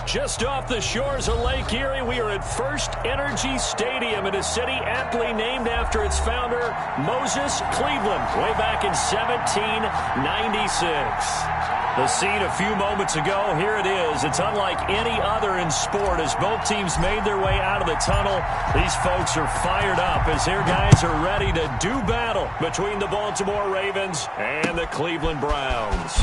Just off the shores of Lake Erie, we are at First Energy Stadium in a city aptly named after its founder, Moses Cleveland, way back in 1796. The scene a few moments ago, here it is. It's unlike any other in sport as both teams made their way out of the tunnel. These folks are fired up as their guys are ready to do battle between the Baltimore Ravens and the Cleveland Browns.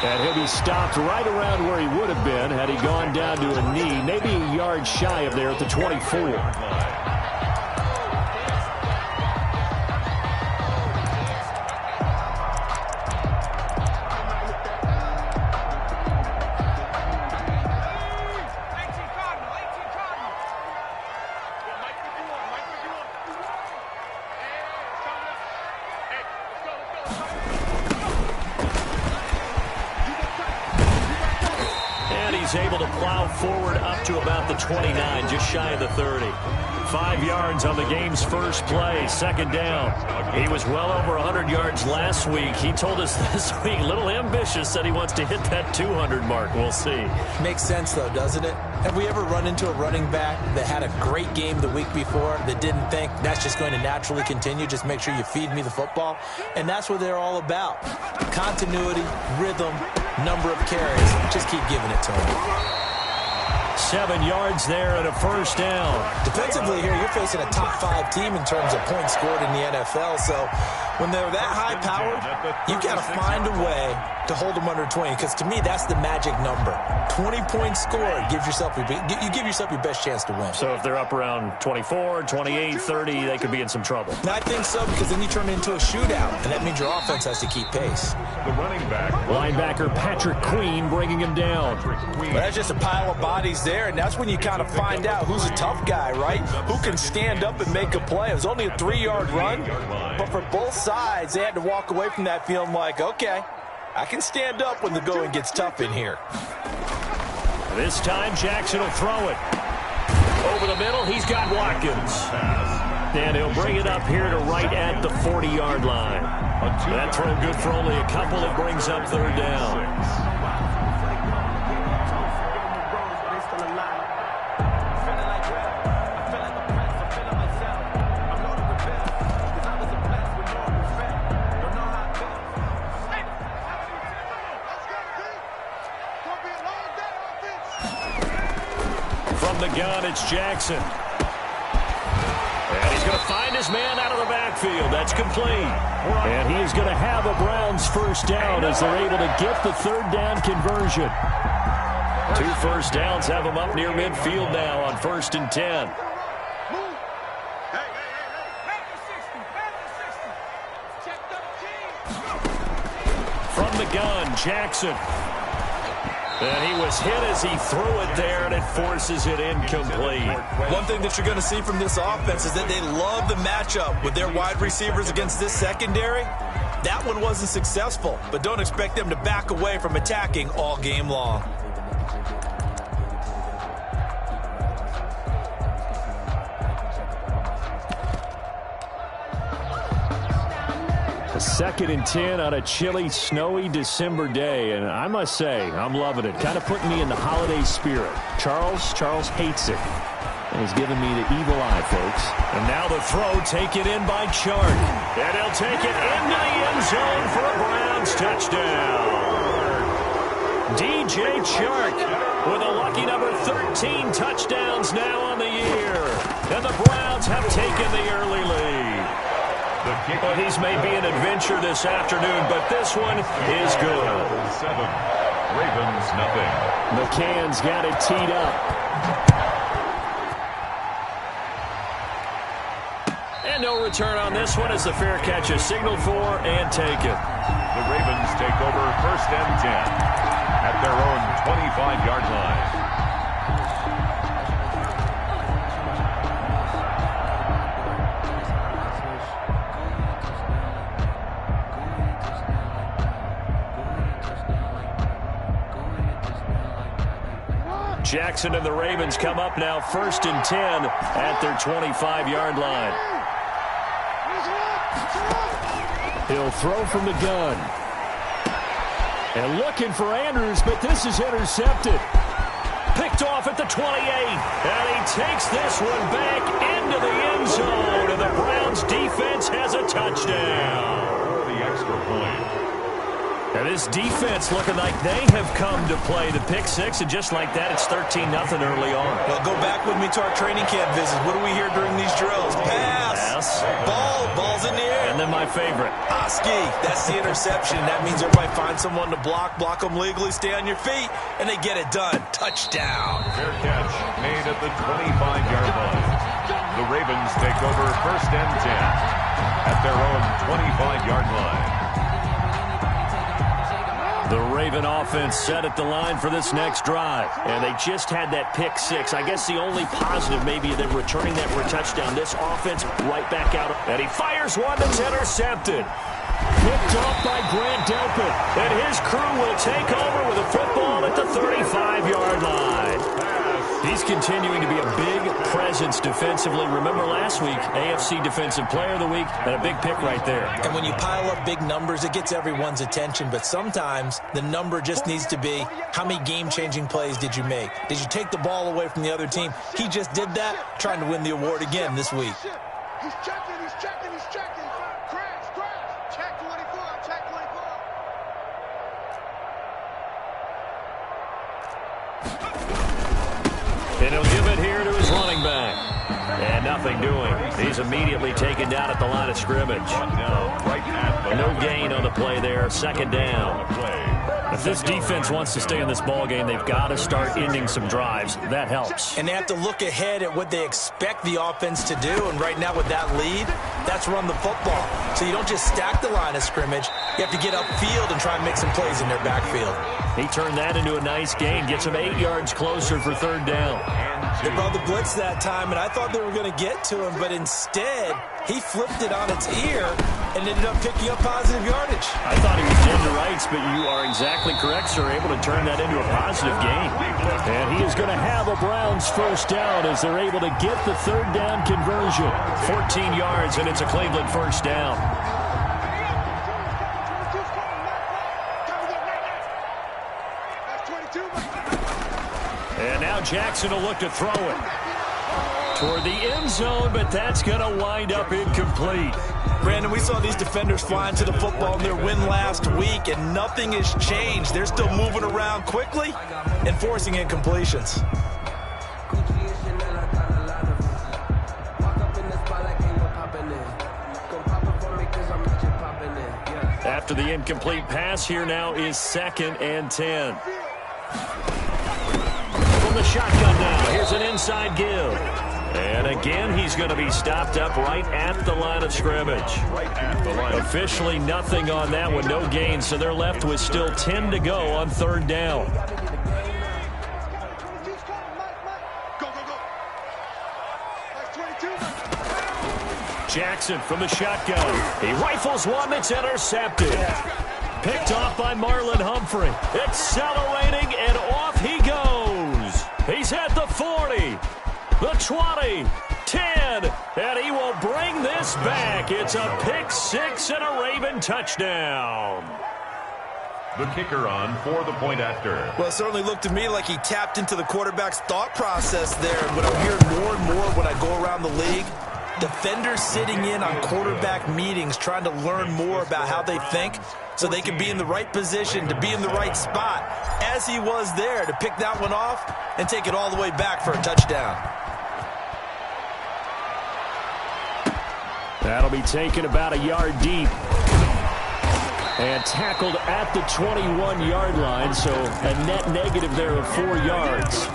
And he'll be stopped right around where he would have been had he gone down to a knee, maybe a yard shy of there at the 24. Able to plow forward up to about the 29, just shy of the 30. 5 yards on the game's first play, second down. He was well over 100 yards last week. He told us this week, a little ambitious, said he wants to hit that 200 mark. We'll see. Makes sense, though, doesn't it? Have we ever run into a running back that had a great game the week before that didn't think that's just going to naturally continue? Just make sure you feed me the football. And that's what they're all about. Continuity, rhythm, number of carries. Just keep giving it to them. 7 yards there and a first down. Defensively here, you're facing a top 5 team in terms of points scored in the NFL. So when they're that high-powered, you've got to find a way to hold them under 20. Because to me, that's the magic number. 20 points scored gives yourself you give yourself your best chance to win. So if they're up around 24, 28, 30, they could be in some trouble. And I think so, because then you turn it into a shootout, and that means your offense has to keep pace. The running back, linebacker Patrick Queen, bringing him down. Well, that's just a pile of bodies there, and that's when you kind of find out who's a tough guy, right? Who can stand up and make a play. It was only a 3-yard run, but for both sides, they had to walk away from that feeling like, okay, I can stand up when the going gets tough in here. This time, Jackson will throw it. Over the middle, he's got Watkins. And he'll bring it up here to right at the 40-yard line. That throw good for only a couple. It brings up third down. From the gun, it's Jackson. And he's going to find his man out of the backfield. That's complete. And he is going to have a Browns first down as they're able to get the third down conversion. 2 first downs have them up near midfield now on 1st and 10. From the gun, Jackson. And he was hit as he threw it there, and it forces it incomplete. One thing that you're going to see from this offense is that they love the matchup with their wide receivers against this secondary. That one wasn't successful, but don't expect them to back away from attacking all game long. Second and 10 on a chilly, snowy December day, and I must say, I'm loving it. Kind of putting me in the holiday spirit. Charles hates it. And he's giving me the evil eye, folks. And now the throw taken in by Chark. And he'll take it into the end zone for a Browns touchdown. DJ Chark with a lucky number 13 touchdowns now on the year. And the Browns have taken the early lead. Well, these may be an adventure this afternoon, but this one is good. 7, Ravens nothing. McCann's got it teed up. And no return on this one as the fair catch is signaled for and taken. The Ravens take over 1st and 10 at their own 25-yard line. Jackson and the Ravens come up now 1st and 10 at their 25-yard line. He'll throw from the gun. And looking for Andrews, but this is intercepted. Picked off at the 28. And he takes this one back into the end zone. And the Browns defense has a touchdown. The extra point. And this defense looking like they have come to play the pick six, and just like that, it's 13-0 early on. Well, go back with me to our training camp visit. What do we hear during these drills? Pass. Ball's in the air. And then my favorite. Oski, that's the interception. That means everybody finds someone to block them legally, stay on your feet, and they get it done. Touchdown. Fair catch made at the 25-yard line. The Ravens take over 1st and 10 at their own 25-yard line. The Raven offense set at the line for this next drive. And they just had that pick six. I guess the only positive maybe them returning that for a touchdown. This offense right back out. And he fires one that's intercepted. Picked off by Grant Delpit. And his crew will take over with a football at the 35-yard line. He's continuing to be a big presence defensively. Remember last week, AFC Defensive Player of the Week, and a big pick right there. And when you pile up big numbers, it gets everyone's attention. But sometimes the number just needs to be, how many game-changing plays did you make? Did you take the ball away from the other team? He just did that, trying to win the award again this week. He's checking. Crash. Check 24, check 24. And he'll give it here to his running back. And nothing doing. He's immediately taken down at the line of scrimmage. No gain on the play there. 2nd down. If this defense wants to stay in this ball game, they've got to start ending some drives. That helps. And they have to look ahead at what they expect the offense to do. And right now with that lead, that's run the football. So you don't just stack the line of scrimmage. You have to get upfield and try and make some plays in their backfield. He turned that into a nice gain. Gets him 8 yards closer for 3rd down. They brought the blitz that time, and I thought they were going to get to him, but instead, he flipped it on its ear and ended up picking up positive yardage. I thought he was dead to rights, but you are exactly correct, sir. Able to turn that into a positive gain. And he is going to have a Browns 1st down as they're able to get the 3rd down conversion. 14 yards, and it's a Cleveland 1st down. And now Jackson will look to throw it toward the end zone, but that's going to wind up incomplete. Brandon, we saw these defenders flying to the football in their win last week, and nothing has changed. They're still moving around quickly and forcing incompletions. After the incomplete pass, here now is 2nd and 10. From the shotgun now, here's an inside give. And again, he's going to be stopped up right at the line of scrimmage. Officially nothing on that one, no gain, so they're left with still 10 to go on 3rd down. Jackson from the shotgun. He rifles one that's intercepted. Picked off by Marlon Humphrey. Accelerating, and off he goes. He's at the 40, the 20, 10, and he will bring this back. It's a pick six and a Raven touchdown. The kicker on for the point after. Well, it certainly looked to me like he tapped into the quarterback's thought process there. And what I'm hearing more and more when I go around the league, defenders sitting in on quarterback meetings trying to learn more about how they think so they can be in the right position, to be in the right spot, as he was there, to pick that one off and take it all the way back for a touchdown. That'll be taken about a yard deep. And tackled at the 21-yard line, so a net negative there of 4 yards.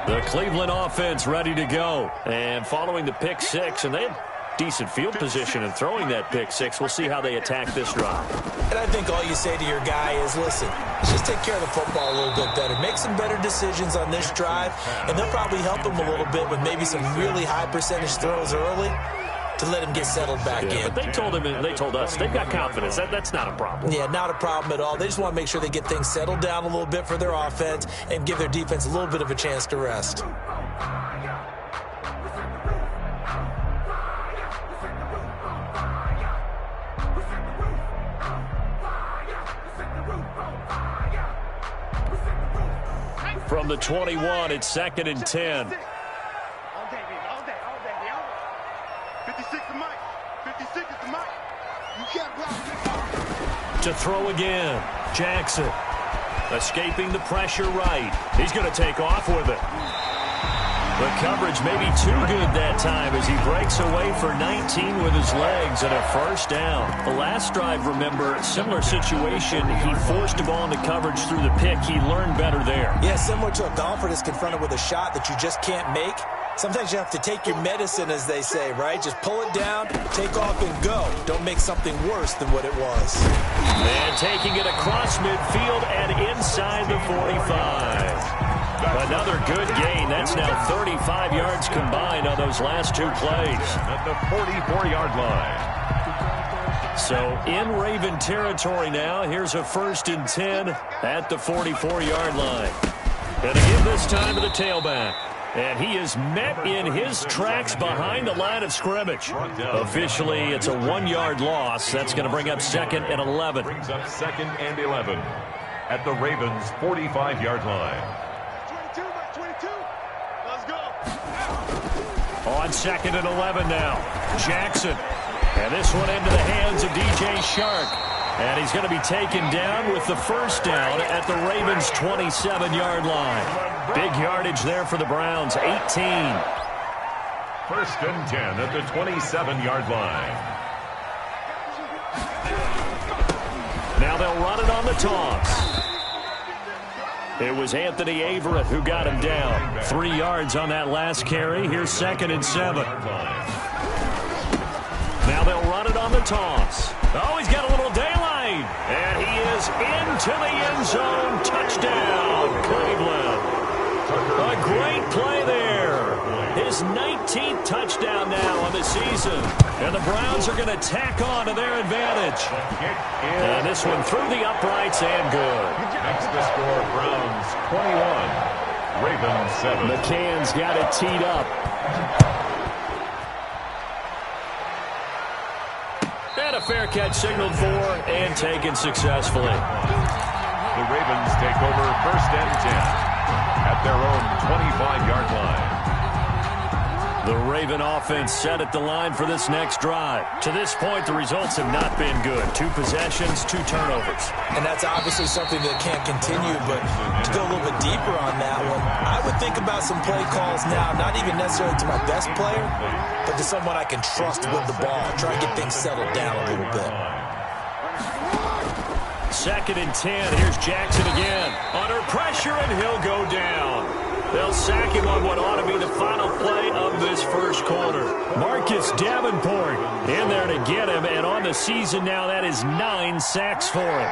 The Cleveland offense ready to go. And following the pick six, and they had decent field position in throwing that pick six. We'll see how they attack this drive. And I think all you say to your guy is, listen, let's just take care of the football a little bit better. Make some better decisions on this drive, and they'll probably help him a little bit with maybe some really high percentage throws early to let him get settled back in. But they told us they've got confidence. That's not a problem. Yeah, not a problem at all. They just want to make sure they get things settled down a little bit for their offense and give their defense a little bit of a chance to rest. From the 21, it's 2nd and 10. All day, baby. All day, baby. 56 to Mike. 56 is to Mike. You can't block. To throw again. Jackson. Escaping the pressure right. He's going to take off with it. The coverage may be too good that time as he breaks away for 19 with his legs and a first down. The last drive, remember, similar situation. He forced a ball into coverage through the pick. He learned better there. Yeah, similar to a golfer that's confronted with a shot that you just can't make. Sometimes you have to take your medicine, as they say, right? Just pull it down, take off, and go. Don't make something worse than what it was. And taking it across midfield and inside the 45. Another good gain. That's now 35 yards combined on those last two plays. At the 44-yard line. So in Raven territory now. Here's a 1st and 10 at the 44-yard line. And again this time to the tailback. And he is met in his tracks behind the line of scrimmage. Officially, it's a 1-yard loss. That's going to bring up 2nd and 11. Brings up 2nd and 11 at the Ravens' 45-yard line. 22. Let's go. On 2nd and 11 now. Jackson. And this one into the hands of DJ Shark. And he's going to be taken down with the first down at the Ravens' 27-yard line. Big yardage there for the Browns, 18. 1st and 10 at the 27-yard line. Now they'll run it on the toss. It was Anthony Averett who got him down. 3 yards on that last carry. Here's 2nd and 7. Now they'll run it on the toss. Oh, he's got a little daylight. And he is into the end zone. Touchdown, Cleveland. A great play there. His 19th touchdown now on the season. And the Browns are going to tack on to their advantage. And this one through the uprights and good. Next to score, Browns 21, Ravens 7. McCann's got it teed up. And a fair catch signaled for and taken successfully. The Ravens take over 1st and 10 at their own 25-yard line. The Raven offense set at the line for this next drive. To this point, the results have not been good. 2 possessions, 2 turnovers. And that's obviously something that can't continue, but to go a little bit deeper on that one, I would think about some play calls now, not even necessarily to my best player, but to someone I can trust with the ball. Try and get things settled down a little bit. 2nd and 10. Here's Jackson again. Under pressure, and he'll go down. They'll sack him on what ought to be the final play of this first quarter. Marcus Davenport in there to get him, and on the season now, that is 9 sacks for him.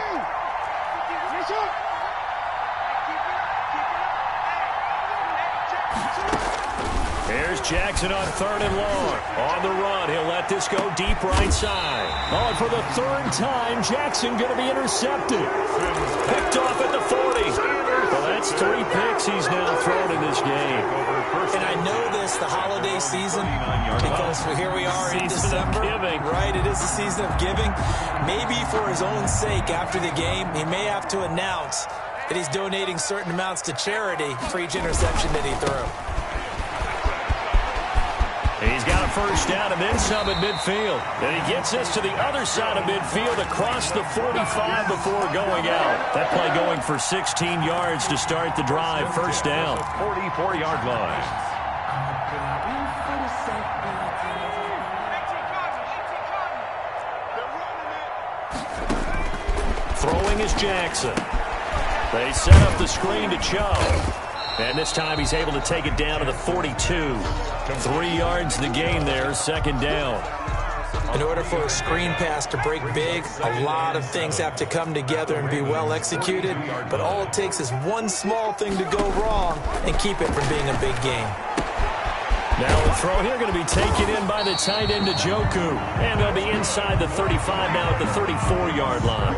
Here's Jackson on 3rd and long. On the run, he'll let this go deep right side. Oh, and for the 3rd time, Jackson going to be intercepted. Picked off at the 40. Well, that's 3 picks he's now thrown in this game. And I know this, the holiday season, because here we are in December. Right, it is the season of giving. Maybe for his own sake after the game, he may have to announce that he's donating certain amounts to charity for each interception that he threw. He's got a first down and then some at midfield. And he gets this to the other side of midfield across the 45 before going out. That play going for 16 yards to start the drive. First down. 44-yard line. Throwing is Jackson. They set up the screen to Chubb. And this time he's able to take it down to the 42. 3 yards the gain there, 2nd down. In order for a screen pass to break big, a lot of things have to come together and be well executed. But all it takes is one small thing to go wrong and keep it from being a big game. Now the throw here going to be taken in by the tight end Njoku. And they'll be inside the 35 now at the 34-yard line.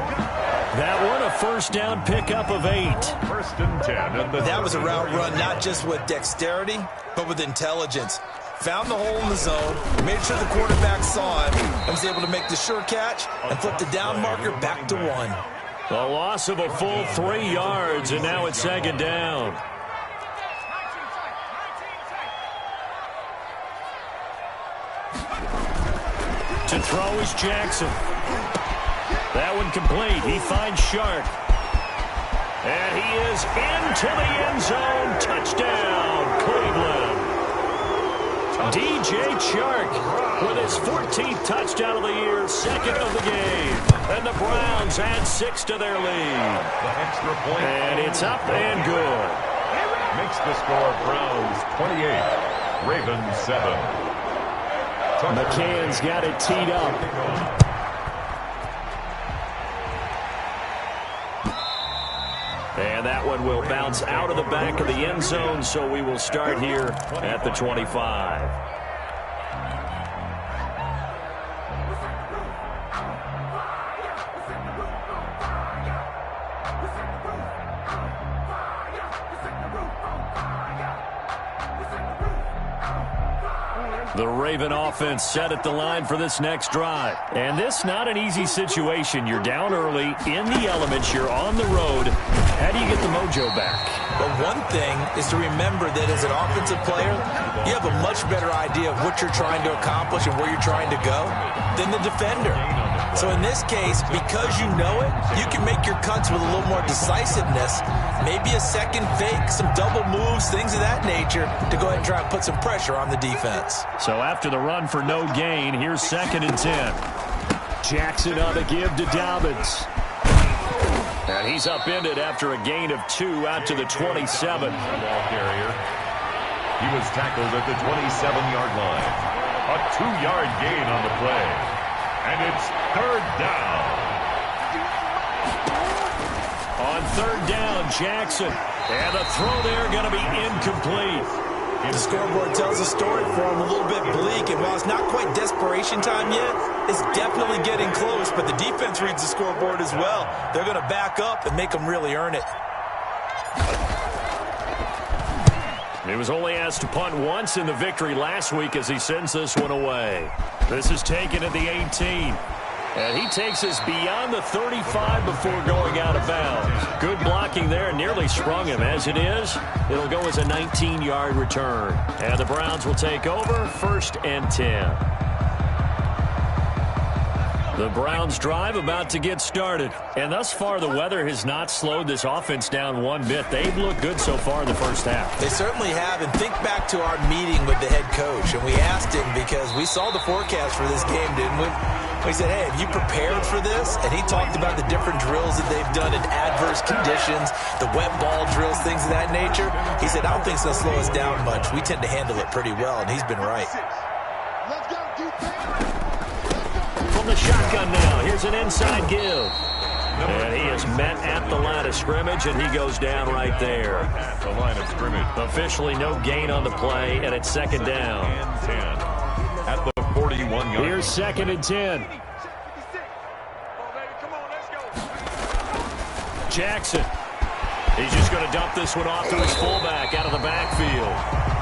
That one a first down pickup of 8. 1st and 10 at the That was a route run not just with dexterity, but with intelligence. Found the hole in the zone, made sure the quarterback saw him, and was able to make the sure catch and flip the down marker back to 1. A loss of a full 3 yards, and now it's 2nd down. to throw is Jackson. That one complete. He finds Shark. And he is into the end zone. Touchdown, Cleveland. DJ Chark with his 14th touchdown of the year, second of the game. And the Browns add 6 to their lead. The extra point. And it's up and good. Makes the score Browns 28, Ravens 7. McCann's got it teed up. And that one will bounce out of the back of the end zone, so we will start here at the 25. The Raven offense set at the line for this next drive. And this not an easy situation. You're down early, in the elements, you're on the road. How do you get the mojo back? But one thing is to remember that as an offensive player, you have a much better idea of what you're trying to accomplish and where you're trying to go than the defender. So in this case, because you know it, you can make your cuts with a little more decisiveness, maybe a second fake, some double moves, things of that nature, to go ahead and try and put some pressure on the defense. So after the run for no gain, here's 2nd and 10. Jackson on the give to Dobbins. And he's upended after a gain of 2 out to the 27. Ball carrier. He was tackled at the 27-yard line. A 2-yard gain on the play. And it's 3rd down. On 3rd down, Jackson. And the throw there going to be incomplete. The scoreboard tells a story for him, a little bit bleak, and while it's not quite desperation time yet, it's definitely getting close, but the defense reads the scoreboard as well. They're going to back up and make them really earn it. He was only asked to punt once in the victory last week as he sends this one away. This is taken at the 18. And he takes us beyond the 35 before going out of bounds. Good blocking there, nearly sprung him. As it is, it'll go as a 19-yard return. And the Browns will take over, 1st and 10. The Browns drive about to get started. And thus far, the weather has not slowed this offense down one bit. They've looked good so far in the first half. They certainly have. And think back to our meeting with the head coach. And we asked him because we saw the forecast for this game, didn't we? We said, hey, have you prepared for this? And he talked about the different drills that they've done in adverse conditions, the wet ball drills, things of that nature. He said, I don't think it's going to slow us down much. We tend to handle it pretty well, and he's been right. From the shotgun now, here's an inside give. And he is met at the line of scrimmage, and he goes down right there. At the line of scrimmage. Officially no gain on the play, and it's 2nd down. And 10. At the 41-yard. Here's 2nd and 10. Jackson. He's just going to dump this one off to his fullback out of the backfield.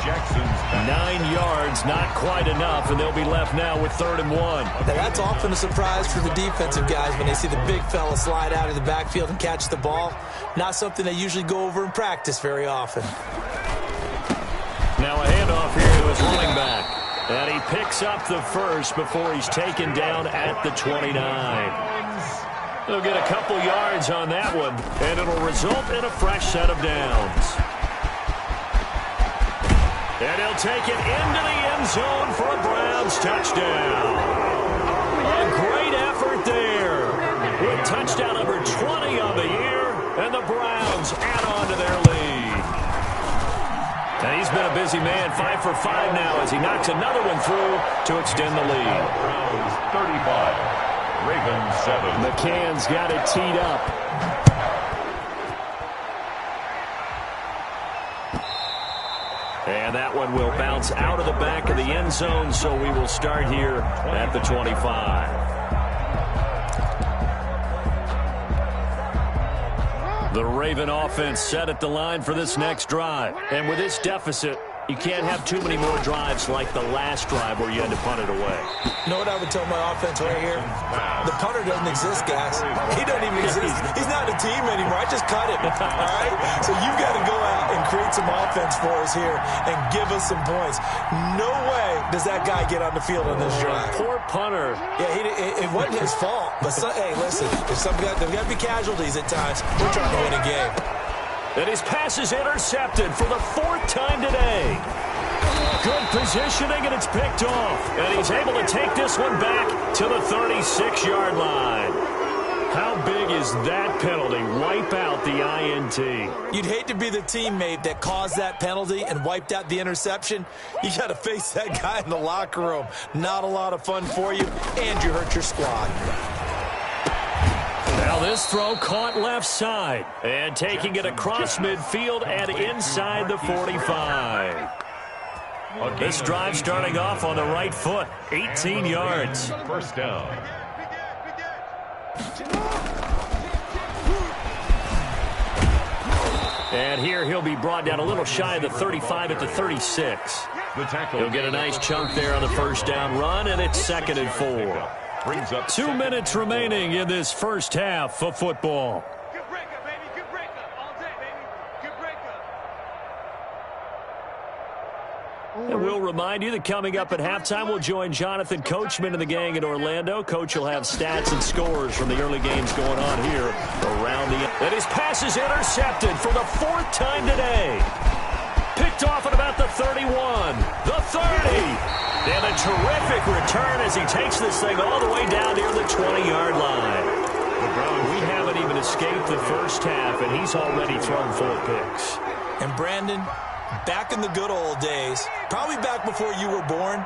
Jackson's back. 9 yards, not quite enough, and they'll be left now with 3rd and 1. Now, that's often a surprise for the defensive guys when they see the big fella slide out of the backfield and catch the ball. Not something they usually go over in practice very often. Now a handoff here to his running back. And he picks up the first before he's taken down at the 29. They'll get a couple yards on that one, and it'll result in a fresh set of downs. And he'll take it into the end zone for a Browns touchdown. A great effort there. With touchdown number 20 on the year, and the Browns add on to their lead. And he's been a busy man, 5 for 5 now as he knocks another one through to extend the lead. Browns 35. Ravens 7. McCann's got it teed up. And that one will bounce out of the back of the end zone, so we will start here at the 25. The Raven offense set at the line for this next drive. And with this deficit, you can't have too many more drives like the last drive where you had to punt it away. You know what I would tell my offense right here? The punter doesn't exist, guys. He doesn't even exist. He's not a team anymore. I just cut him, all right? So you've got to go out and create some offense for us here and give us some points. No way does that guy get on the field on this drive. Poor punter. Yeah, it wasn't his fault. But, hey, listen, there's got to be casualties at times. We're trying to win a game. And his pass is intercepted for the 4th time today. Good positioning, and it's picked off. And he's able to take this one back to the 36-yard line. How big is that penalty? Wipe out the INT. You'd hate to be the teammate that caused that penalty and wiped out the interception. You got to face that guy in the locker room. Not a lot of fun for you, and you hurt your squad. Now this throw caught left side. And taking it across midfield and inside the 45. This drive starting off on the right foot. 18 yards. First down. And here he'll be brought down a little shy of the 35 at the 36. He'll get a nice chunk there on the first down run, and it's 2nd and 4. Brings up 2 minutes remaining in this first half of football. Good breakup, baby. Good breakup. All day, baby. Good breakup. And we'll remind you that coming up at halftime, we'll join Jonathan Coachman and the gang in Orlando. Coach will have stats and scores from the early games going on here around the... And his pass is intercepted for the 4th time today. Picked off at about the 31, the 30. And a terrific return as he takes this thing all the way down near the 20-yard line. We haven't even escaped the first half, and he's already thrown 4 picks. And Brandon, back in the good old days, probably back before you were born,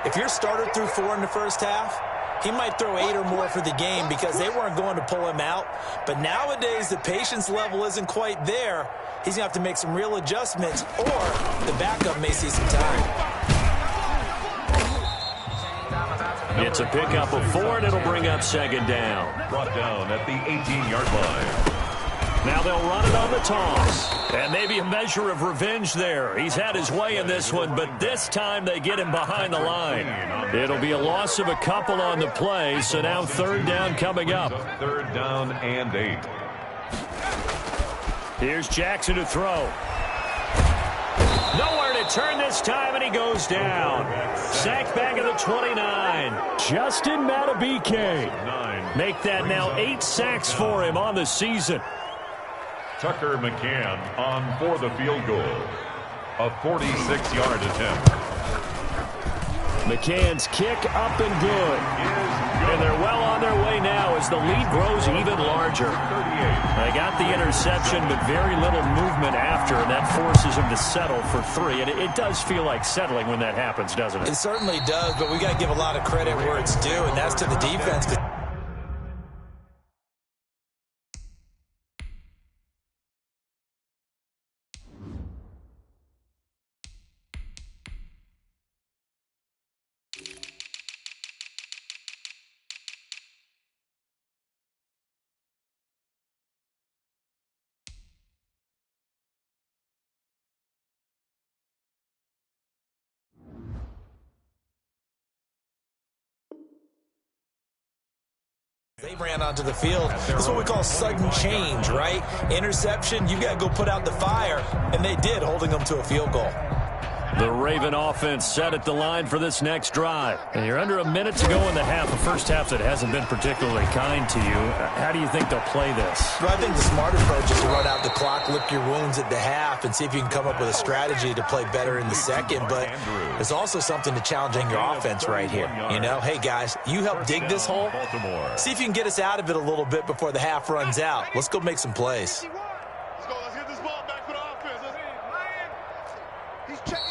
if your starter threw 4 in the first half, he might throw 8 or more for the game because they weren't going to pull him out. But nowadays, the patience level isn't quite there. He's going to have to make some real adjustments, or the backup may see some time. It's a pickup of 4, and it'll bring up 2nd down. Brought down at the 18-yard line. Now they'll run it on the toss. And maybe a measure of revenge there. He's had his way in this one, but this time they get him behind the line. It'll be a loss of a couple on the play, so now 3rd down coming up. 3rd down and 8. Here's Jackson to throw. Nowhere to turn this time, and he goes down. Sacked back at the 29. Justin Matabike. Make that now 8 sacks for him on the season. Tucker McCann on for the field goal. A 46-yard attempt. McCann's kick up and good. And they're well on their way now as the lead grows even larger. They got the interception, but very little movement after, and that forces them to settle for 3. And it does feel like settling when that happens, doesn't it? It certainly does, but we got to give a lot of credit where it's due, and that's to the defense. They ran onto the field. That's what we call sudden change, right? Interception, you got to go put out the fire, and they did, holding them to a field goal. The Raven offense set at the line for this next drive. And you're under a minute to go in the half, a first half that hasn't been particularly kind to you. How do you think they'll play this? Well, I think the smart approach is to run out the clock, lick your wounds at the half, and see if you can come up with a strategy to play better in the second. But there's also something to challenging your offense right here. You know, hey, guys, you help dig this hole. See if you can get us out of it a little bit before the half runs out. Let's go make some plays. Let's go. Let's get this ball back for the offense. He's checking.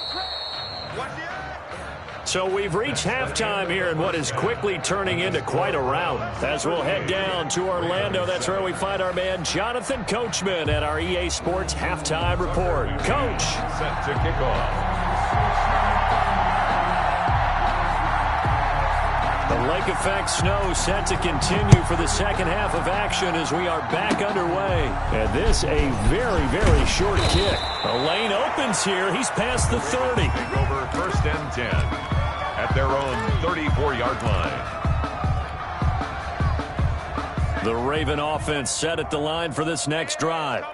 So we've reached halftime here in what is quickly turning into quite a rout. As we'll head down to Orlando, that's where we find our man Jonathan Coachman at our EA Sports Halftime Report. Coach. Set to kick off. The lake effect snow set to continue for the second half of action as we are back underway. And this a very, very short kick. The lane opens here. He's past the 30. Over 1st and 10 at their own 34-yard line. The Raven offense set at the line for this next drive.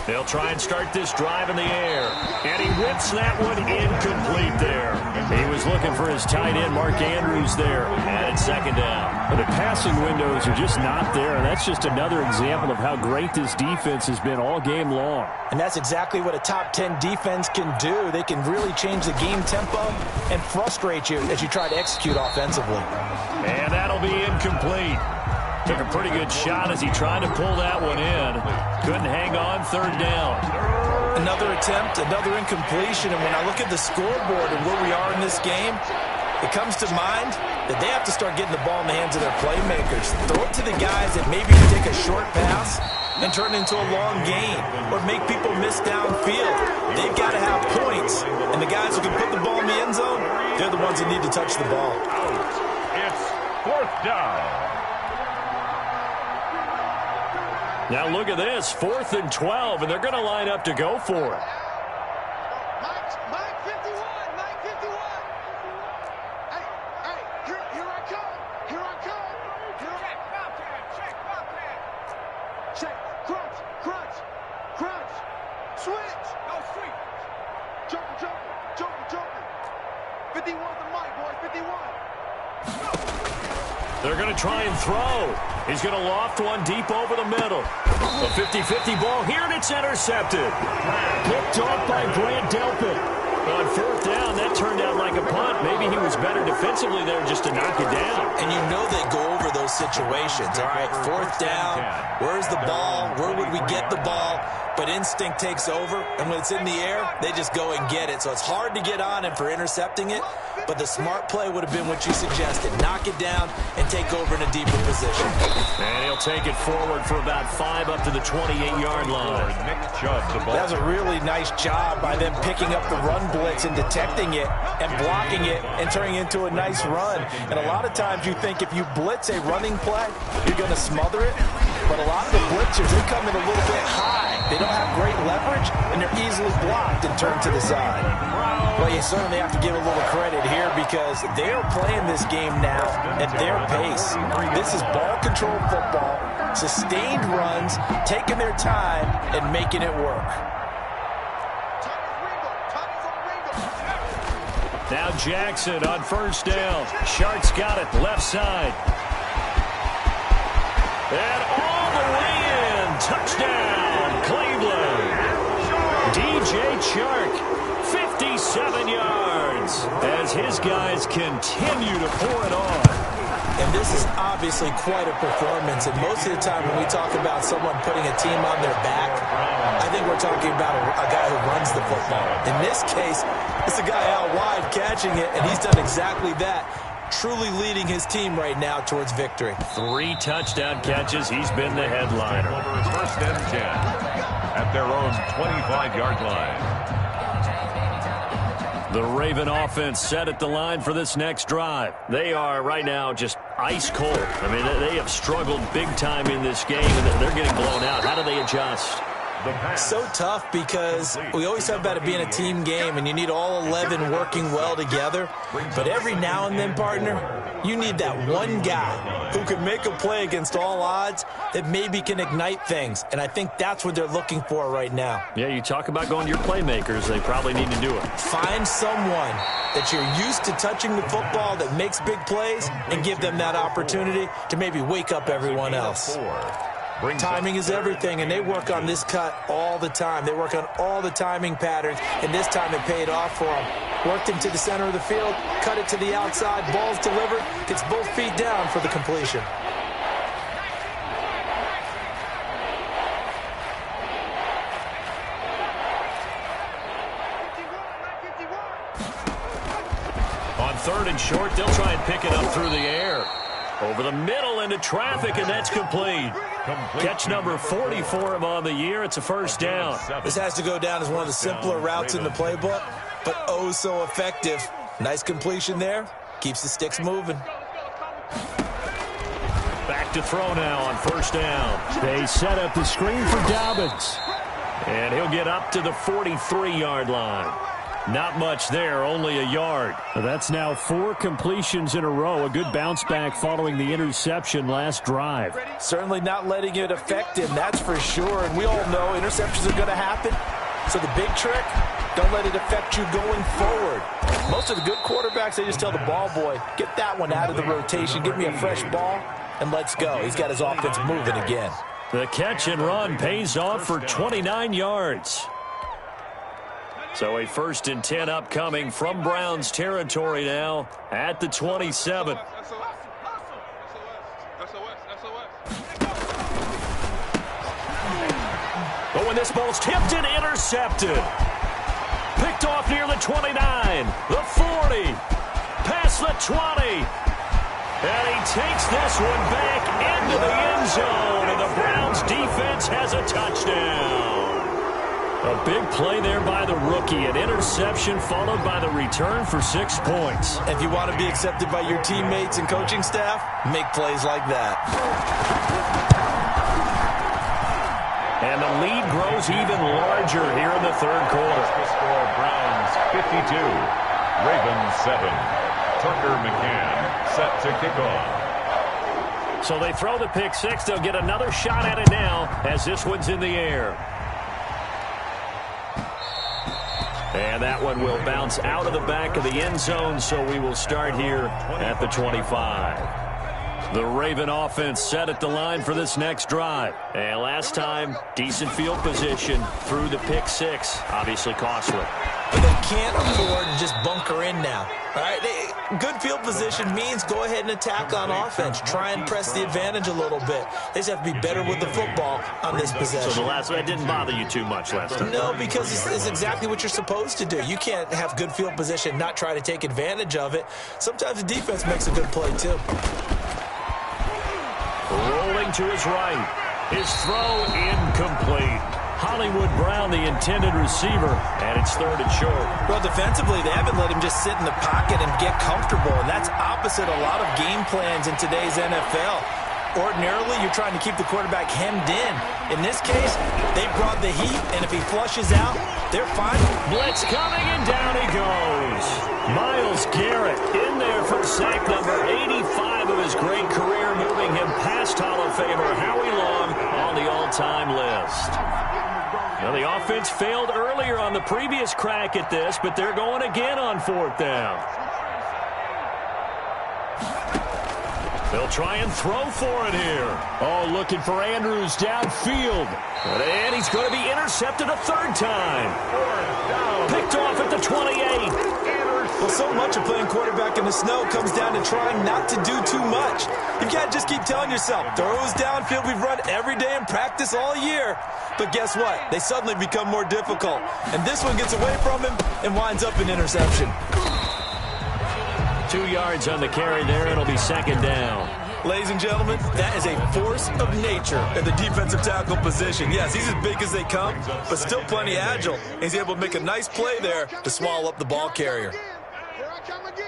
They'll try and start this drive in the air. And he whips that one incomplete there. He was looking for his tight end, Mark Andrews, there. And it's second down. But the passing windows are just not there. And that's just another example of how great this defense has been all game long. And that's exactly what a top 10 defense can do. They can really change the game tempo and frustrate you as you try to execute offensively. And that'll be incomplete. Took a pretty good shot as he tried to pull that one in. Couldn't hang on, third down. Another attempt, another incompletion. And when I look at the scoreboard and where we are in this game, it comes to mind that they have to start getting the ball in the hands of their playmakers. Throw it to the guys that maybe take a short pass and turn it into a long gain or make people miss downfield. They've got to have points. And the guys who can put the ball in the end zone, they're the ones that need to touch the ball. It's fourth down. Now look at this, 4th and 12, and they're going to line up to go for it. Mike 51, Mike 51. Hey, here I come. Here I come. Check, crunch. Switch. No sweep. Joker. 51 to Mike, boys, 51. They're going to try and throw. He's going to loft one deep over the middle. A 50-50 ball here, and it's intercepted. Picked off by Grant Delpit. On 4th down, that turned out like a punt. Maybe he was better defensively there just to knock it down. And you know they go over those situations. All right, 4th down, where's the ball? Where would we get the ball? But instinct takes over, and when it's in the air, they just go and get it. So it's hard to get on him for intercepting it, but the smart play would have been what you suggested. Knock it down and take over in a deeper position. And he'll take it forward for about 5 up to the 28-yard line. That was a really nice job by them picking up the run blitz and detecting it and blocking it and turning it into a nice run. And a lot of times you think if you blitz a running play, you're going to smother it. But a lot of the blitzers, they come in a little bit high. They don't have great leverage, and they're easily blocked and turned to the side. Well, you certainly have to give a little credit here because they're playing this game now at their pace. This is ball control football, sustained runs, taking their time, and making it work. Now Jackson on 1st down. Shark's got it, left side. And all the way in. Touchdown, Cleveland. DJ Chark, 57 yards as his guys continue to pour it on. And this is obviously quite a performance. And most of the time when we talk about someone putting a team on their back, I think we're talking about a guy who runs the football. In this case, it's a guy out wide catching it, and he's done exactly that. Truly leading his team right now towards victory. 3 touchdown catches. He's been the headliner. 1st and 10 at their own 25-yard line. The Raven offense set at the line for this next drive. They are right now just ice cold. I mean, they have struggled big time in this game, and they're getting blown out. How do they adjust? So tough because we always talk about it being a team game and you need all 11 working well together. But every now and then, partner, you need that one guy who can make a play against all odds that maybe can ignite things. And I think that's what they're looking for right now. Yeah, you talk about going to your playmakers. They probably need to do it. Find someone that you're used to touching the football that makes big plays and give them that opportunity to maybe wake up everyone else. Timing is everything, and they work on this cut all the time. They work on all the timing patterns, and this time it paid off for them. Worked him to the center of the field, cut it to the outside, ball's delivered, gets both feet down for the completion. On 3rd and short, they'll try and pick it up through the air. Over the middle into traffic, and that's complete. Catch number 40 for him on the year. It's a 1st down. This has to go down as one of the simpler routes in the playbook, but oh so effective. Nice completion there. Keeps the sticks moving. Back to throw now on 1st down. They set up the screen for Dobbins. And he'll get up to the 43-yard line. Not much there, only a yard. That's now 4 completions in a row. A good bounce back following the interception last drive. Certainly not letting it affect him, that's for sure. And we all know interceptions are going to happen. So the big trick, don't let it affect you going forward. Most of the good quarterbacks, they just tell the ball boy, get that one out of the rotation, give me a fresh ball, and let's go. He's got his offense moving again. The catch and run pays off for 29 yards. So a 1st and 10 upcoming from Browns territory now at the 27. But when this ball's tipped and intercepted. Picked off near the 29, the 40, past the 20. And he takes this one back into the end zone, and the Browns defense has a touchdown. A big play there by the rookie, an interception followed by the return for 6 points. If you want to be accepted by your teammates and coaching staff, make plays like that. And the lead grows even larger here in the 3rd quarter. The score, Browns 52, Ravens 7. Tucker McCann set to kick off. So they throw the pick 6. They'll get another shot at it now as this one's in the air. And that one will bounce out of the back of the end zone, so we will start here at the 25. The Raven offense set at the line for this next drive. And last time, decent field position through the pick 6. Obviously costly. But they can't afford to just bunker in now. All right, good field position means go ahead and attack on offense. Try and press the advantage a little bit. They just have to be better with the football on this possession. So the last one didn't bother you too much last time? No, because it's exactly what you're supposed to do. You can't have good field position and not try to take advantage of it. Sometimes the defense makes a good play, too. Rolling to his right. His throw incomplete. Hollywood Brown, the intended receiver, and it's 3rd and short. Well, defensively, they haven't let him just sit in the pocket and get comfortable, and that's opposite a lot of game plans in today's NFL. Ordinarily, you're trying to keep the quarterback hemmed in. In this case, they brought the heat, and if he flushes out, they're fine. Blitz coming, and down he goes. Myles Garrett in there for sack number 85 of his great career, moving him past Hall of Famer Howie Long on the all-time list. Now, the offense failed earlier on the previous crack at this, but they're going again on 4th down. They'll try and throw for it here. Oh, looking for Andrews downfield. And he's going to be intercepted a 3rd time. Picked off at the 28. Well, so much of playing quarterback in the snow comes down to trying not to do too much. You've got to just keep telling yourself, throws downfield we've run every day in practice all year. But guess what? They suddenly become more difficult. And this one gets away from him and winds up an interception. 2 yards on the carry there. It'll be 2nd down. Ladies and gentlemen, that is a force of nature at the defensive tackle position. Yes, he's as big as they come, but still plenty agile. He's able to make a nice play there to swallow up the ball carrier. Here I come again.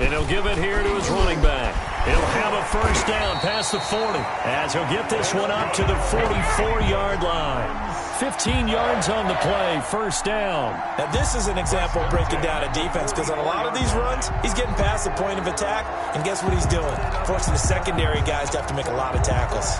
And he'll give it here to his running back. He'll have a 1st down past the 40 as he'll get this one up to the 44-yard line. 15 yards on the play, 1st down. Now, this is an example of breaking down a defense because on a lot of these runs, he's getting past the point of attack, and guess what he's doing? Forcing the secondary guys to have to make a lot of tackles.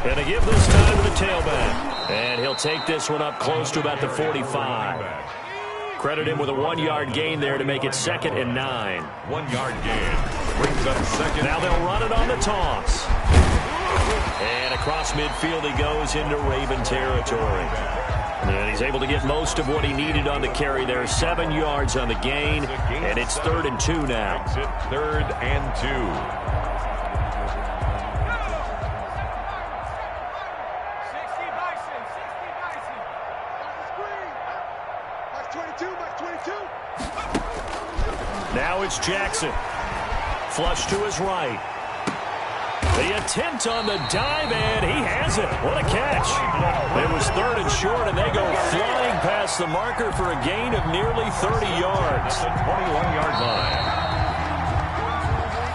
And to give this time to the tailback. And he'll take this one up close to about the 45. Credit him with a 1-yard gain there to make it 2nd and 9. 1-yard gain brings up 2nd. Now they'll run it on the toss. And across midfield he goes into Raven territory. And he's able to get most of what he needed on the carry there. 7 yards on the gain. And it's 3rd and 2 now. 3rd and 2. Now it's Jackson. Flush to his right. The attempt on the dive, and he has it. What a catch. It was 3rd and short, and they go flying past the marker for a gain of nearly 30 yards. The 21-yard line.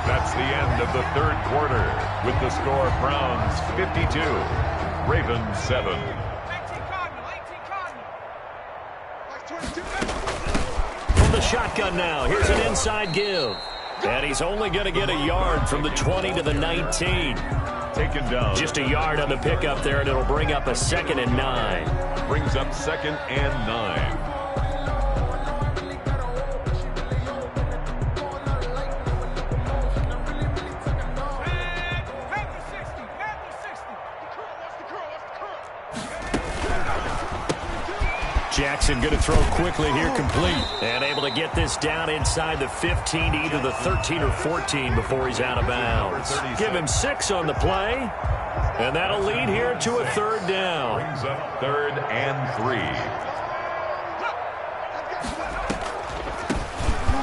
That's the end of the 3rd quarter with the score Browns 52, Ravens 7. From the shotgun now, here's an inside give. And he's only going to get a yard from the 20 to the 19. Taken down. Just a yard on the pickup there, and it'll bring up a 2nd and 9. Brings up 2nd and 9. Jackson going to throw quickly here, complete. And able to get this down inside the 15 to either the 13 or 14 before he's out of bounds. Give him 6 on the play. And that'll lead here to a 3rd down. Brings up 3rd and 3.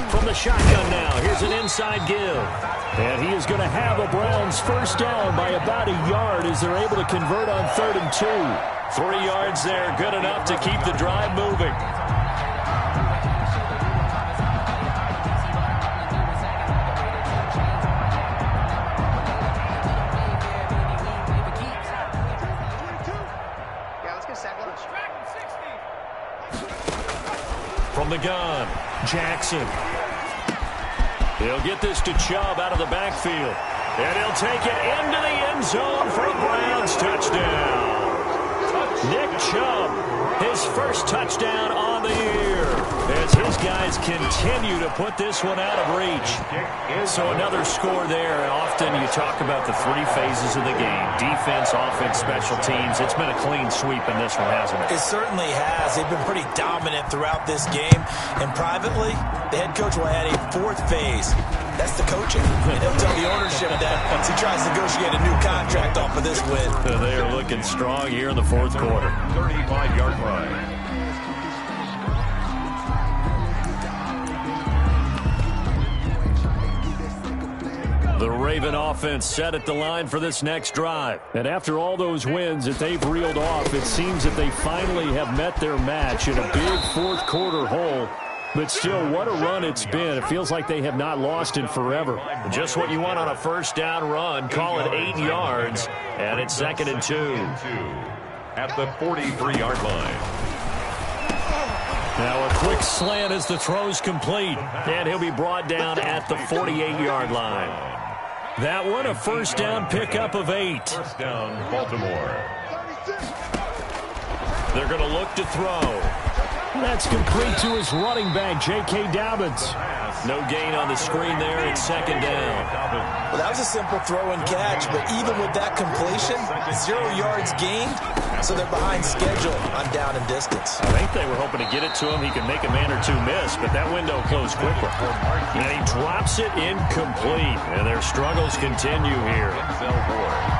From the shotgun now, here's an inside give. And he is going to have a Browns 1st down by about a yard as they're able to convert on 3rd and 2. 3 yards there, good enough to keep the drive moving. From the gun, Jackson. He'll get this to Chubb out of the backfield. And he'll take it into the end zone for a Browns touchdown. Nick Chubb, his 1st touchdown on the year, as his guys continue to put this one out of reach. So another score there. Often you talk about the 3 phases of the game: defense, offense, special teams. It's been a clean sweep in this one, hasn't it? It certainly has. They've been pretty dominant throughout this game. And privately, the head coach will add a 4th phase. That's the coaching. And he'll tell the ownership that once he tries to negotiate a new contract off of this win. They are looking strong here in the 4th quarter. 35-yard line. The Raven offense set at the line for this next drive. And after all those wins that they've reeled off, it seems that they finally have met their match in a big 4th quarter hole. But still, what a run it's been. It feels like they have not lost in forever. Just what you want on a 1st down run. Call it 8 yards, and it's 2nd and 2. At the 43-yard line. Now a quick slant as the throw's complete. And he'll be brought down at the 48-yard line. That one, a 1st down pickup of 8. 1st down, Baltimore. They're going to look to throw. That's complete to his running back, J.K. Dobbins. No gain on the screen there. It's 2nd down. Well, that was a simple throw and catch, but even with that completion, 0 yards gained, so they're behind schedule on down and distance. I think they were hoping to get it to him. He could make a man or 2 miss, but that window closed quickly. And he drops it incomplete, and their struggles continue here.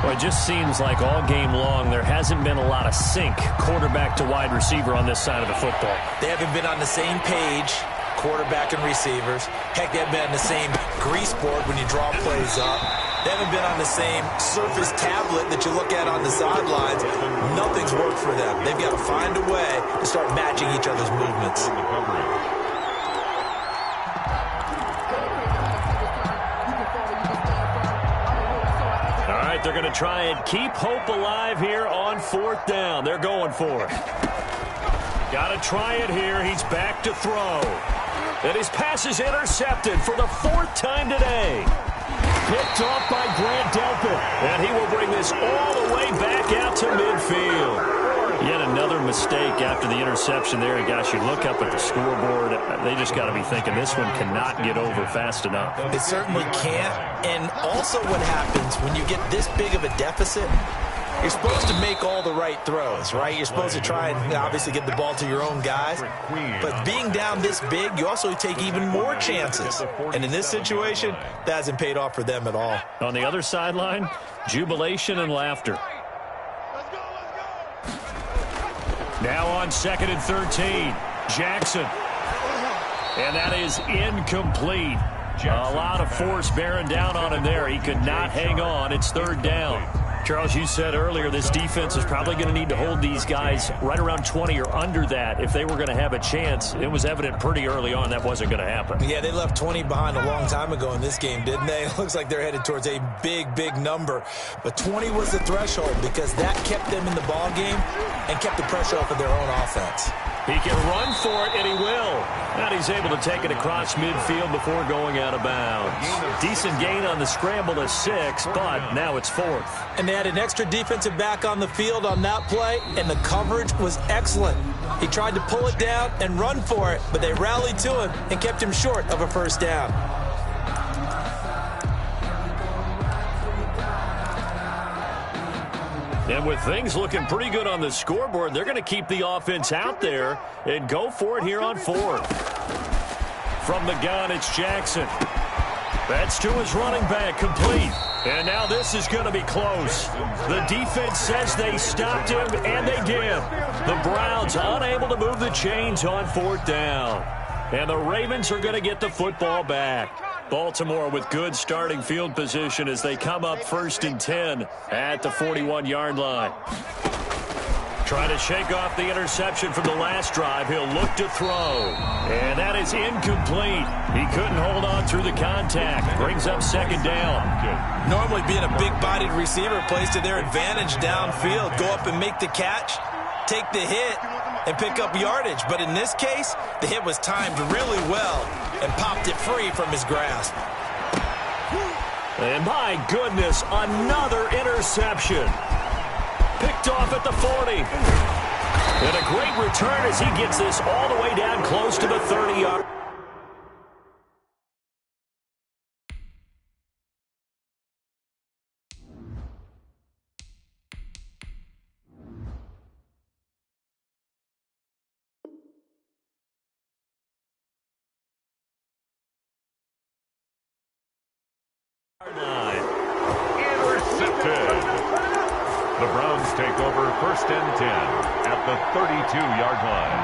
Well, it just seems like all game long there hasn't been a lot of sync quarterback to wide receiver on this side of the football. They haven't been on the same page, quarterback and receivers. Heck, they haven't been on the same grease board when you draw plays up. They haven't been on the same Surface tablet that you look at on the sidelines. Nothing's worked for them. They've got to find a way to start matching each other's movements. All right, they're going to try and keep hope alive here on 4th down. They're going for it. Got to try it here. He's back to throw. And his pass is intercepted for the 4th time today. Picked off by Grant Delpit. And he will bring this all the way back out to midfield. Yet another mistake after the interception there. And gosh, you look up at the scoreboard. They just got to be thinking this one cannot get over fast enough. It certainly can't. And also what happens when you get this big of a deficit, you're supposed to make all the right throws, right? You're supposed to try and obviously get the ball to your own guys. But being down this big, you also take even more chances. And in this situation, that hasn't paid off for them at all. On the other sideline, jubilation and laughter. Now on 2nd and 13, Jackson. And that is incomplete. A lot of force bearing down on him there. He could not hang on. It's third down. Charles, you said earlier this defense is probably going to need to hold these guys right around 20 or under that if they were going to have a chance. It was evident pretty early on that wasn't going to happen. Yeah, they left 20 behind a long time ago in this game, didn't they? It looks like they're headed towards a big, big number. But 20 was the threshold because that kept them in the ball game and kept the pressure off of their own offense. He can run for it, and he will. And he's able to take it across midfield before going out of bounds. Decent gain on the scramble to 6, but now it's 4th. And they had an extra defensive back on the field on that play, and the coverage was excellent. He tried to pull it down and run for it, but they rallied to him and kept him short of a first down. And with things looking pretty good on the scoreboard, they're going to keep the offense out there and go for it here on 4th. From the gun, it's Jackson. That's to his running back, complete. And now this is going to be close. The defense says they stopped him, and they did. The Browns unable to move the chains on 4th down. And the Ravens are going to get the football back. Baltimore with good starting field position as they come up 1st and 10 at the 41-yard line. Trying to shake off the interception from the last drive. He'll look to throw. And that is incomplete. He couldn't hold on through the contact. Brings up 2nd down. Normally being a big-bodied receiver plays to their advantage downfield. Go up and make the catch, take the hit, and pick up yardage. But in this case, the hit was timed really well and popped it free from his grasp. And my goodness, another interception. Picked off at the 40. And a great return as he gets this all the way down close to the 30-yard. Intercepted. The Browns take over 1st and 10 at the 32-yard line.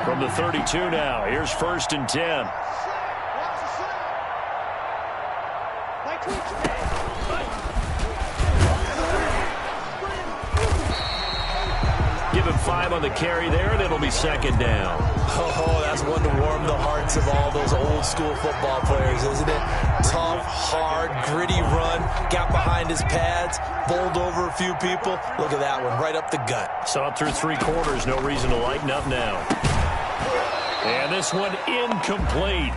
From the 32 now, here's 1st and 10. Give him 5 on the carry there, and it'll be 2nd down. Oh, that's one to warm the hearts of all those old-school football players, isn't it? Tough, hard, gritty run, got behind his pads, bowled over a few people. Look at that one, right up the gut. Saw it through 3 quarters, no reason to lighten up now. And this one incomplete.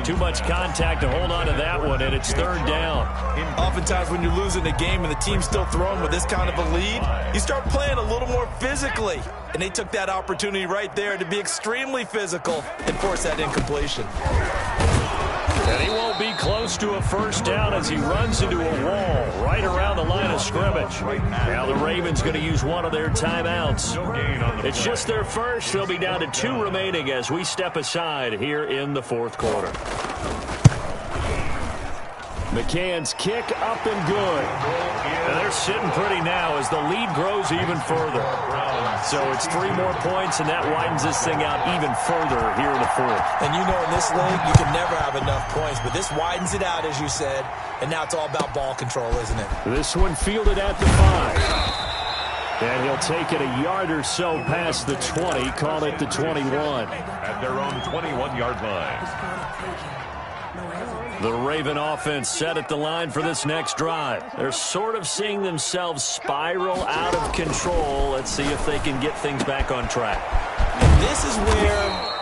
Too much contact to hold on to that one, and it's 3rd down. Oftentimes when you're losing a game and the team's still throwing with this kind of a lead, you start playing a little more physically. And they took that opportunity right there to be extremely physical and force that incompletion. And he won't be close to a first down as he runs into a wall right around the line of scrimmage. Now the Ravens going to use one of their timeouts. It's just their first. They'll be down to 2 remaining as we step aside here in the 4th quarter. McCann's kick up and good. And they're sitting pretty now as the lead grows even further. So it's 3 more points, and that widens this thing out even further here in the 4th. And you know in this league, you can never have enough points, but this widens it out, as you said, and now it's all about ball control, isn't it? This one fielded at the 5. And he'll take it a yard or so past the 20, call it the 21. At their own 21-yard line. The Raven offense set at the line for this next drive. They're sort of seeing themselves spiral out of control. Let's see if they can get things back on track. And this is where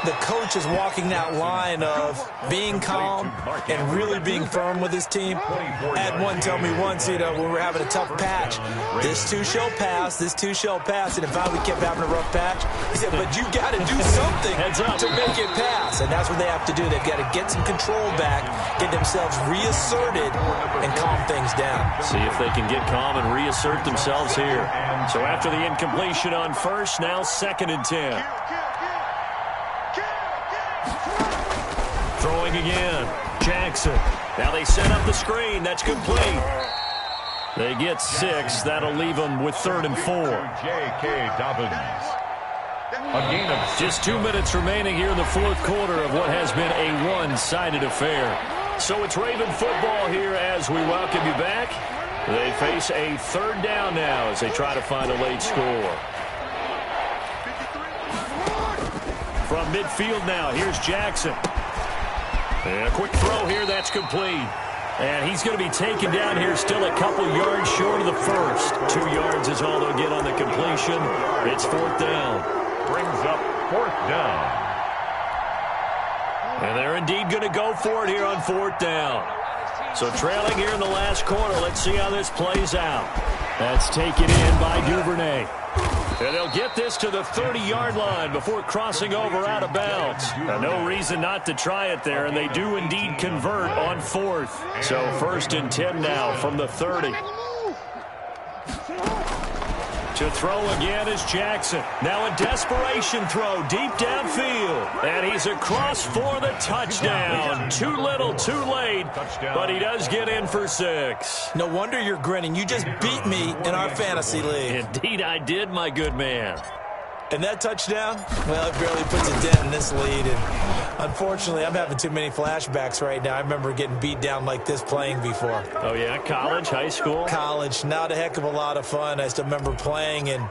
the coach is walking that line of being calm and really being firm with his team. I had one tell me once, when we were having a tough patch, this too shall pass, this too shall pass, and if I kept having a rough patch, he said, but you got to do something to make it pass, and that's what they have to do. They've got to get some control back, get themselves reasserted, and calm things down. See if they can get calm and reassert themselves here. So after the incompletion on first, now 2nd and 10. Throwing again. Jackson. Now they set up the screen. That's complete. They get 6. That'll leave them with 3rd and 4. J.K. Dobbins. A gain of 6 Just 2 minutes remaining here in the fourth quarter of what has been a one-sided affair. So it's Raven football here as we welcome you back. They face a third down now as they try to find a late score. From midfield now, here's Jackson. And a quick throw here, that's complete. And he's going to be taken down here still a couple yards short of the first. 2 yards is all they'll get on the completion. It's fourth down. brings up fourth down. And they're indeed going to go for it here on fourth down. So trailing here in the last quarter. Let's see how this plays out. That's taken in by Duvernay. And they'll get this to the 30-yard line before crossing over out of bounds. No reason not to try it there, and they do indeed convert on fourth. So 1st and 10 now from the 30. To throw again is Jackson. Now a desperation throw deep downfield. And he's across for the touchdown. Too little, too late. But he does get in for 6. No wonder you're grinning. You just beat me in our fantasy league. Indeed I did, my good man. And that touchdown, well, it barely puts a dent in this lead. And unfortunately, I'm having too many flashbacks right now. I remember getting beat down like this playing before. Oh, yeah? College, high school? College. Not a heck of a lot of fun. I still remember playing and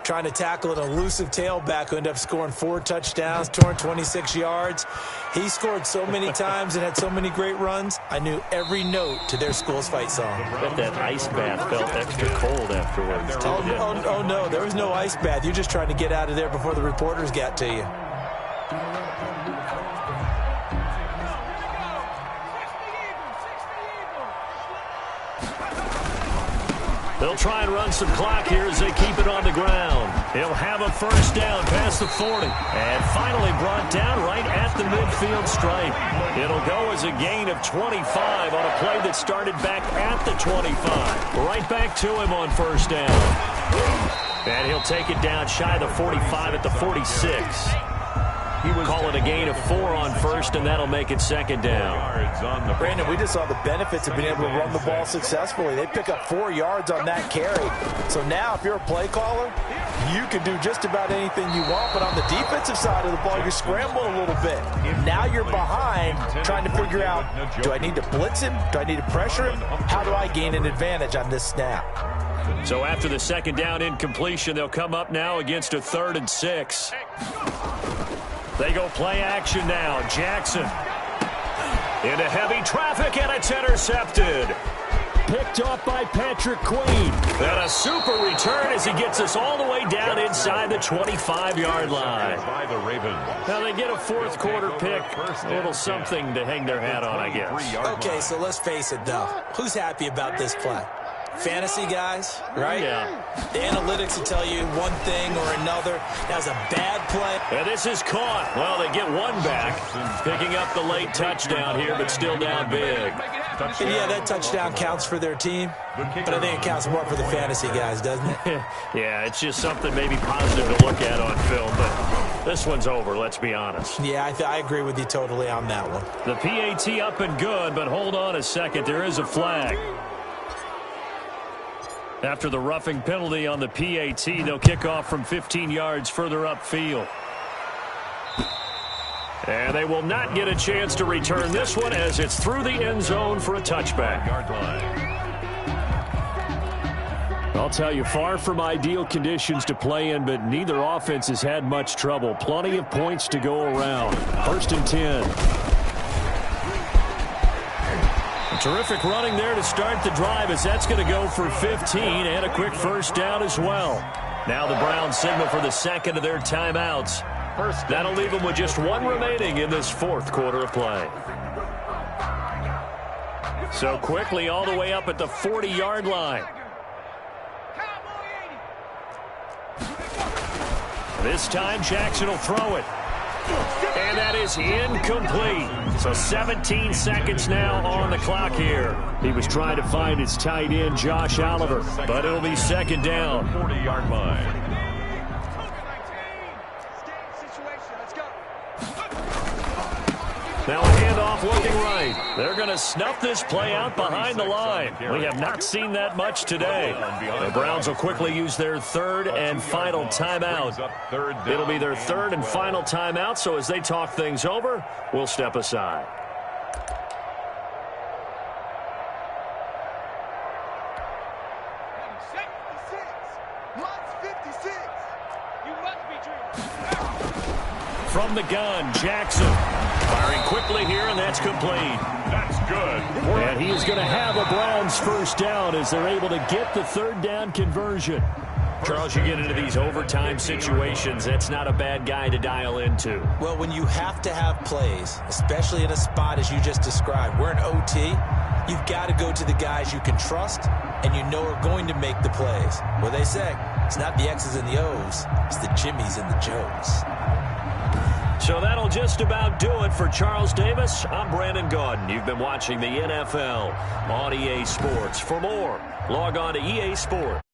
trying to tackle an elusive tailback who ended up scoring 4 touchdowns, 226 yards. He scored so many times and had so many great runs, I knew every note to their school's fight song. I bet that ice bath felt extra cold afterwards, too. Oh, no, there was no ice bath. You're just trying to get out of there before the reporters got to you. They'll try and run some clock here as they keep it on the ground. He'll have a first down past the 40. And finally brought down right at the midfield stripe. It'll go as a gain of 25 on a play that started back at the 25. Right back to him on first down. And he'll take it down shy of the 45 at the 46. Call it a gain of 4 on first, and that'll make it second down. Brandon, we just saw the benefits of being able to run the ball successfully. They pick up 4 yards on that carry. So now if you're a play caller, you can do just about anything you want. But on the defensive side of the ball, you're scrambling a little bit. Now you're behind trying to figure out, do I need to blitz him? Do I need to pressure him? How do I gain an advantage on this snap? So after the second down incompletion, they'll come up now against a 3rd and 6. They go play action now. Jackson into heavy traffic, and it's intercepted. Picked off by Patrick Queen. And a super return as he gets us all the way down inside the 25-yard line. By the Ravens. Now they get a fourth quarter pick. A little something to hang their hat on, I guess. Okay, so let's face it, though. Who's happy about this play? Fantasy guys, right? Yeah. The analytics will tell you one thing or another. That was a bad play. And this is caught. Well, they get one back, picking up the late touchdown here, but still down big. And yeah, that touchdown counts for their team, but I think it counts more for the fantasy guys, doesn't it? Yeah, it's just something maybe positive to look at on film, but this one's over, let's be honest. Yeah, I agree with you totally on that one. The PAT up and good, but hold on a second. There is a flag. After the roughing penalty on the PAT, they'll kick off from 15 yards further upfield. And they will not get a chance to return this one as it's through the end zone for a touchback. I'll tell you, far from ideal conditions to play in, but neither offense has had much trouble. Plenty of points to go around. 1st and 10. Terrific running there to start the drive as that's going to go for 15 and a quick first down as well. Now the Browns signal for the second of their timeouts. That'll leave them with just 1 remaining in this fourth quarter of play. So quickly all the way up at the 40-yard line. This time Jackson will throw it. And that is incomplete. So 17 seconds now on the clock here. He was trying to find his tight end, Josh Oliver, but it'll be second down. 40-yard line. Now a handoff looking right. They're going to snuff this play out behind the line. We have not seen that much today. The Browns will quickly use their third and final timeout. It'll be their third and final timeout, so as they talk things over, we'll step aside. From the gun, Jackson firing quickly here, and that's complete. That's good. And he is going to have a Browns first down as they're able to get the third down conversion. Charles, you get into these overtime situations, that's not a bad guy to dial into. Well, when you have to have plays, especially in a spot as you just described, we're in OT, you've got to go to the guys you can trust and you know are going to make the plays. Well, they say it's not the X's and the O's, it's the Jimmys and the Joes. So that'll just about do it for Charles Davis. I'm Brandon Gaudin. You've been watching the NFL on EA Sports. For more, log on to EA Sports.